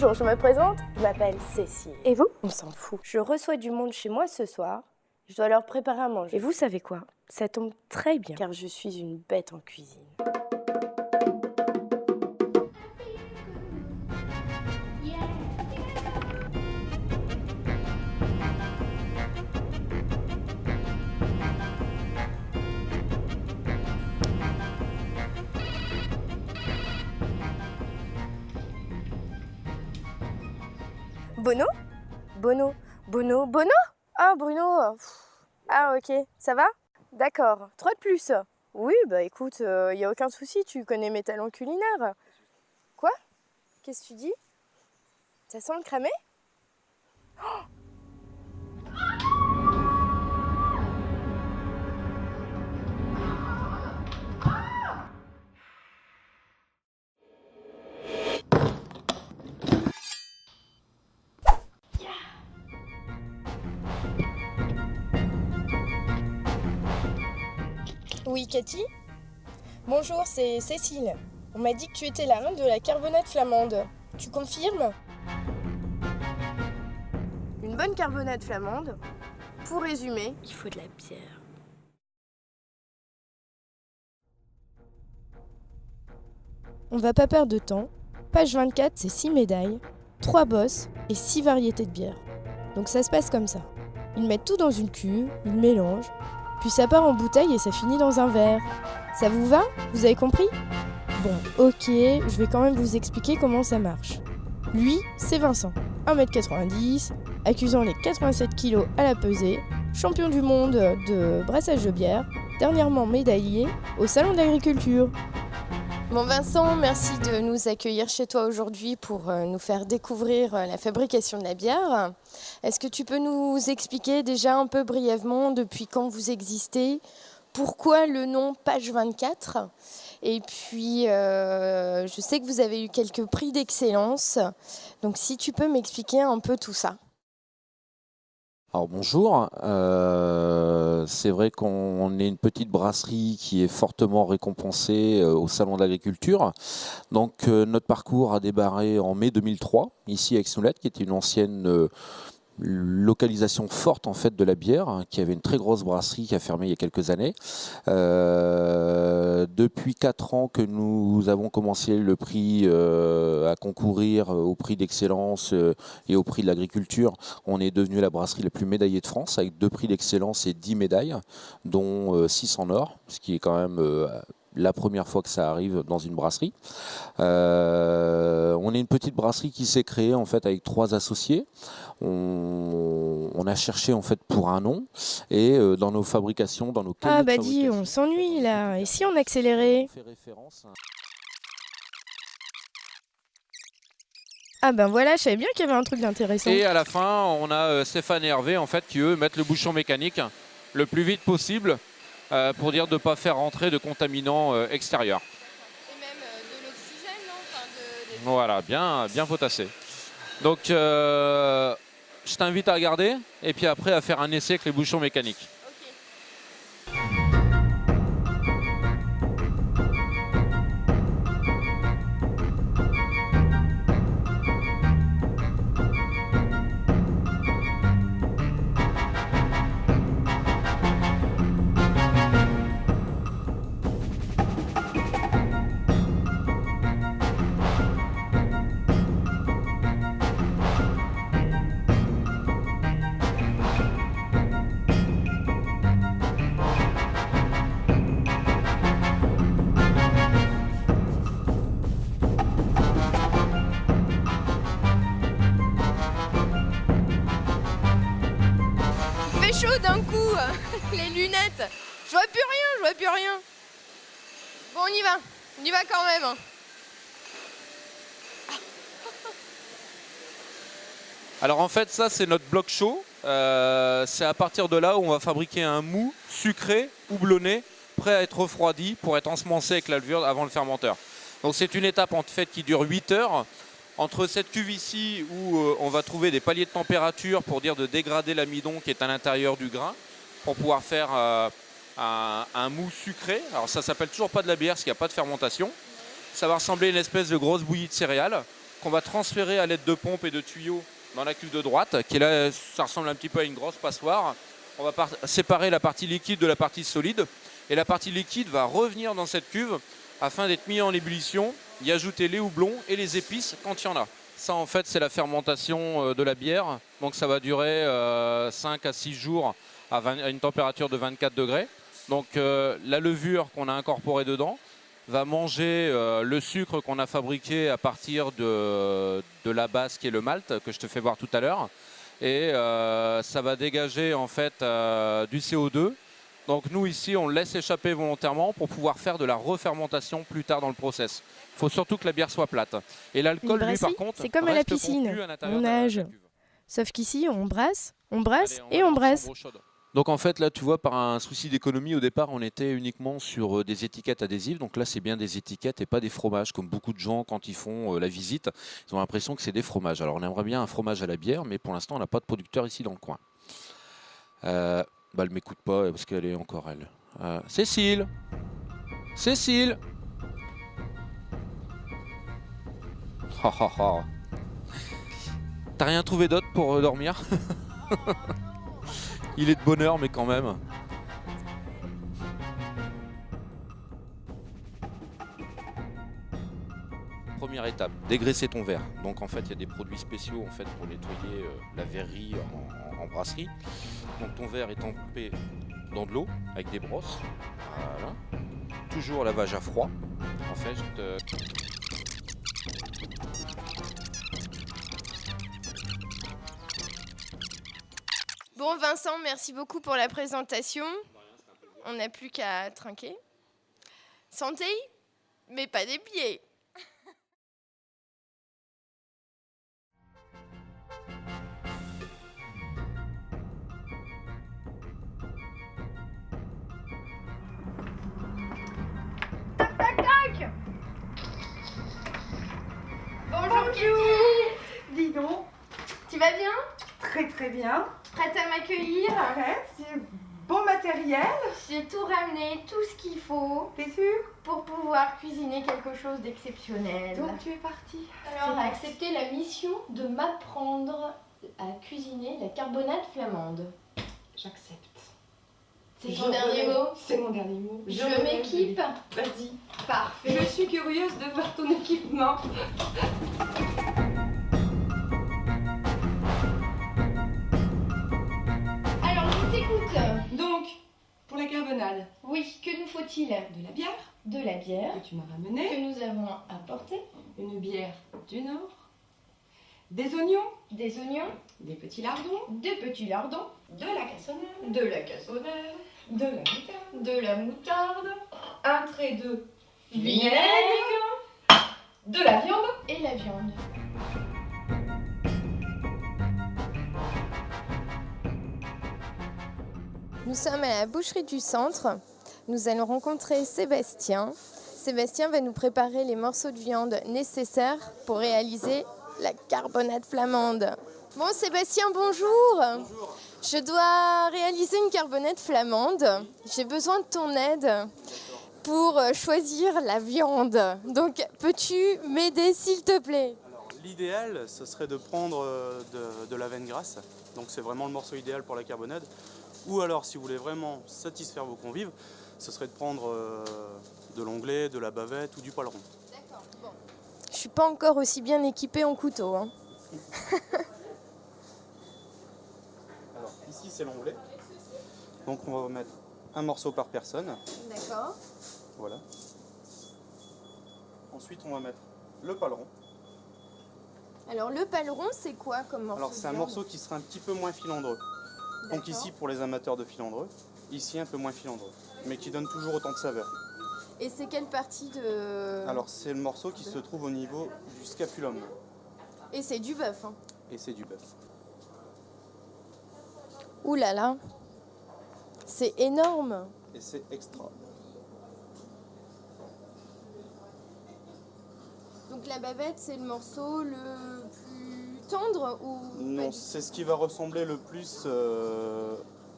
Bonjour, je me présente, je m'appelle Cécile. Et vous? On s'en fout. Je reçois du monde chez moi ce soir, je dois leur préparer à manger. Et vous savez quoi? Ça tombe très bien, car je suis une bête en cuisine. Bono? Bono? Bono? Bono? Ah, Bruno. Ah, ok. Ça va? D'accord. 3 de plus. Oui, bah écoute, y a aucun souci, tu connais mes talents culinaires. Quoi? Qu'est-ce que tu dis? Ça sent le cramé? Oui, Cathy? Bonjour, c'est Cécile. On m'a dit que tu étais la reine de la carbonate flamande. Tu confirmes? Une bonne carbonate flamande, pour résumer, il faut de la bière. On va pas perdre de temps. Page 24, c'est 6 médailles, 3 bosses et 6 variétés de bière. Donc ça se passe comme ça. Ils mettent tout dans une cuve, ils mélangent, puis ça part en bouteille et ça finit dans un verre. Ça vous va? Vous avez compris? Bon, ok, je vais quand même vous expliquer comment ça marche. Lui, c'est Vincent, 1m90, accusant les 87 kg à la pesée, champion du monde de brassage de bière, dernièrement médaillé au Salon de l'Agriculture. Bon Vincent, merci de nous accueillir chez toi aujourd'hui pour nous faire découvrir la fabrication de la bière. Est-ce que tu peux nous expliquer déjà un peu brièvement depuis quand vous existez, pourquoi le nom Page 24? Et puis, je sais que vous avez eu quelques prix d'excellence, donc si tu peux m'expliquer un peu tout ça. Alors bonjour, c'est vrai qu'on est une petite brasserie qui est fortement récompensée au Salon de l'Agriculture. Donc notre parcours a démarré en mai 2003, ici à Aix-Noulette, qui était une ancienne localisation forte en fait de la bière, hein, qui avait une très grosse brasserie qui a fermé il y a quelques années. Depuis 4 ans que nous avons commencé le prix à concourir au prix d'excellence et au prix de l'agriculture, on est devenu la brasserie la plus médaillée de France avec 2 prix d'excellence et 10 médailles, dont 6 en or, ce qui est quand même la première fois que ça arrive dans une brasserie. On est une petite brasserie qui s'est créée en fait avec 3 associés. On a cherché en fait pour un nom et dans nos fabrications, dans nos cahiers Ah de bah dis, on s'ennuie là. Et si on accélérait? on fait référence à... Ah ben voilà, je savais bien qu'il y avait un truc d'intéressant. Et à la fin, on a Stéphane et Hervé en fait, qui eux mettent le bouchon mécanique le plus vite possible pour dire de ne pas faire rentrer de contaminants extérieurs. Et même de l'oxygène, non? Voilà, bien potassé. Donc je t'invite à regarder et puis après à faire un essai avec les bouchons mécaniques. Il fait chaud d'un coup, les lunettes. Je vois plus rien. Bon, on y va quand même. Alors en fait ça c'est notre bloc chaud. C'est à partir de là où on va fabriquer un mou sucré, houblonné, prêt à être refroidi pour être ensemencé avec la levure avant le fermenteur. Donc c'est une étape en fait qui dure 8 heures. Entre cette cuve ici où on va trouver des paliers de température pour dire de dégrader l'amidon qui est à l'intérieur du grain pour pouvoir faire un mou sucré. Alors ça s'appelle toujours pas de la bière parce qu'il n'y a pas de fermentation. Ça va ressembler à une espèce de grosse bouillie de céréales. qu'on va transférer à l'aide de pompes et de tuyaux dans la cuve de droite, qui est là, ça ressemble un petit peu à une grosse passoire. On va séparer la partie liquide de la partie solide. Et la partie liquide va revenir dans cette cuve afin d'être mis en ébullition, y ajouter les houblons et les épices quand il y en a. Ça, en fait, c'est la fermentation de la bière. Donc ça va durer 5 à 6 jours à une température de 24 degrés. Donc la levure qu'on a incorporée dedans va manger le sucre qu'on a fabriqué à partir de la base qui est le malt, que je te fais voir tout à l'heure. Et ça va dégager en fait du CO2. Donc nous ici, on le laisse échapper volontairement pour pouvoir faire de la refermentation plus tard dans le process. Il faut surtout que la bière soit plate. Et l'alcool, lui, par contre, c'est comme à la piscine, on nage. Sauf qu'ici, on brasse et on brasse. Donc en fait, là, tu vois, par un souci d'économie, au départ, on était uniquement sur des étiquettes adhésives. Donc là, c'est bien des étiquettes et pas des fromages, comme beaucoup de gens, quand ils font la visite, ils ont l'impression que c'est des fromages. Alors on aimerait bien un fromage à la bière, mais pour l'instant, on n'a pas de producteur ici dans le coin. Elle m'écoute pas parce qu'elle est encore elle. Cécile, T'as rien trouvé d'autre pour dormir? Il est de bonne heure, mais quand même. Première étape, dégraisser ton verre. Donc en fait, il y a des produits spéciaux en fait, pour nettoyer la verrerie en brasserie. Donc ton verre est trempé dans de l'eau avec des brosses. Voilà. Toujours lavage à froid. En fait, Bon Vincent, merci beaucoup pour la présentation. On n'a plus qu'à trinquer. Santé, mais pas des pieds. Tac, tac, tac. Bonjour Kitty. Dis donc, Tu vas bien? très très bien. Prête à m'accueillir? Arrête, c'est bon matériel. J'ai tout ramené, tout ce qu'il faut T'es sûr? pour pouvoir cuisiner quelque chose d'exceptionnel. Donc tu es partie. Alors, accepter la mission de m'apprendre à cuisiner la carbonate flamande. J'accepte. C'est ton dernier mot? C'est mon dernier mot. Je m'équipe? Vas-y. Parfait. Je suis curieuse de voir ton équipement. Alors, je t'écoute. Donc, pour la carbonade, Oui, que nous faut-il? de la bière De la bière que tu m'as ramenée, que nous avons apportée, une bière du Nord, des oignons, des oignons, des petits lardons, des petits lardons, de la cassonade, de la cassonade, de la moutarde, de la moutarde, un trait de vinaigre de la viande. et la viande. Nous sommes à la boucherie du centre. Nous allons rencontrer Sébastien. Sébastien va nous préparer les morceaux de viande nécessaires pour réaliser la carbonate flamande. Bon Sébastien, bonjour. Bonjour. Je dois réaliser une carbonate flamande. J'ai besoin de ton aide pour choisir la viande. Donc peux-tu m'aider s'il te plaît? Alors, l'idéal, ce serait de prendre de la veine grasse. Donc c'est vraiment le morceau idéal pour la carbonade. Ou alors, si vous voulez vraiment satisfaire vos convives, ce serait de prendre de l'onglet, de la bavette ou du poileron. D'accord. Bon. Je suis pas encore aussi bien équipée en couteau. Hein. Alors ici c'est l'onglet. Donc on va mettre un morceau par personne. D'accord. Voilà. Ensuite on va mettre le poileron. Alors le paleron, c'est quoi comme morceau? Alors c'est un de morceau qui sera un petit peu moins filandreux. Donc D'accord. ici pour les amateurs de filandreux, ici un peu moins filandreux, mais qui donne toujours autant de saveur. Et c'est quelle partie de... Alors c'est le morceau qui se trouve au niveau du scapulum. Et c'est du bœuf. Hein. Et c'est du bœuf. Ouh là là, c'est énorme. Et c'est extra. Donc la bavette, c'est le morceau le plus tendre ou pas Non, du c'est ce qui va ressembler le plus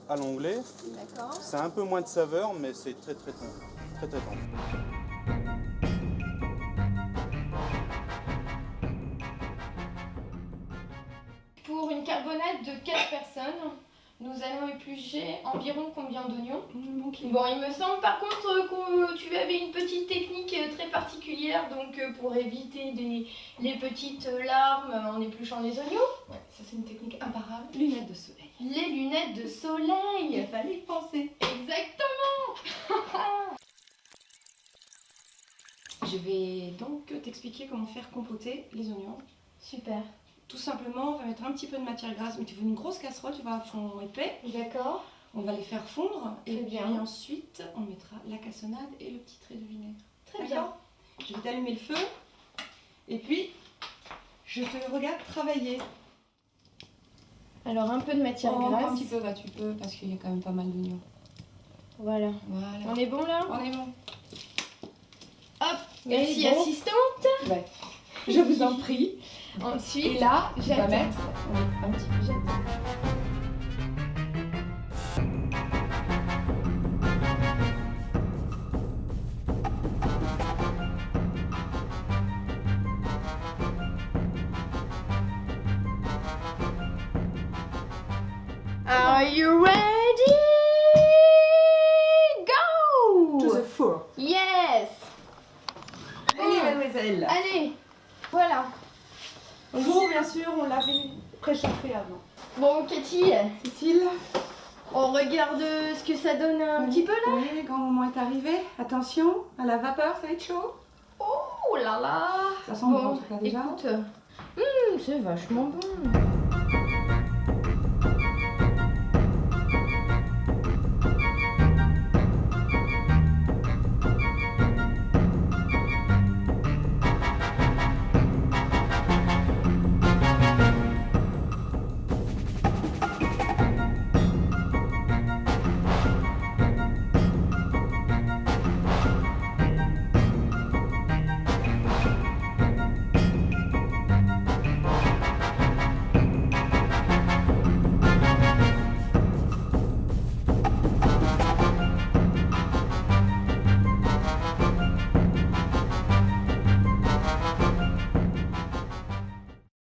à l'onglet. tout? D'accord. C'est un peu moins de saveur, mais c'est très très tendre. Très très tendre. table de 4 personnes, nous allons éplucher environ combien d'oignons? Ok. Bon, il me semble par contre que tu avais une petite technique très particulière, donc pour éviter les petites larmes en épluchant les oignons. Ouais, ça c'est une technique imparable. Lunettes de soleil. Les lunettes de Il soleil. fallait y penser. Exactement. Je vais donc t'expliquer comment faire compoter les oignons. Super. Tout simplement, on va mettre un petit peu de matière grasse. Mais tu veux une grosse casserole, tu vas à fond épais. D'accord. On va les faire fondre. Et Très puis bien. ensuite, on mettra la cassonade et le petit trait de vinaigre. Très bien. D'accord ? Je vais t'allumer le feu. Et puis, je te regarde travailler. Alors un peu de matière Un grasse. petit peu, bah tu peux, parce qu'il y a quand même pas mal d'oignons. Voilà. Voilà. On est bon là? On est bon. Hop. Merci Et bon. assistante. Ouais. Je vous en prie. Ensuite, Et là, je vais j'attends. mettre un petit peu. J'attends. Are you ready? Go! To the four. Yes! Allez, mademoiselle. Allez, voilà. Le four, bien sûr, on l'avait préchauffé avant. Bon, Cathy, Cécile. on regarde ce que ça donne un petit peu là. Oui, quand le moment est arrivé, attention, à la vapeur, ça va être chaud. Oh là là! Ça sent bon en tout cas déjà. Écoute, c'est vachement bon.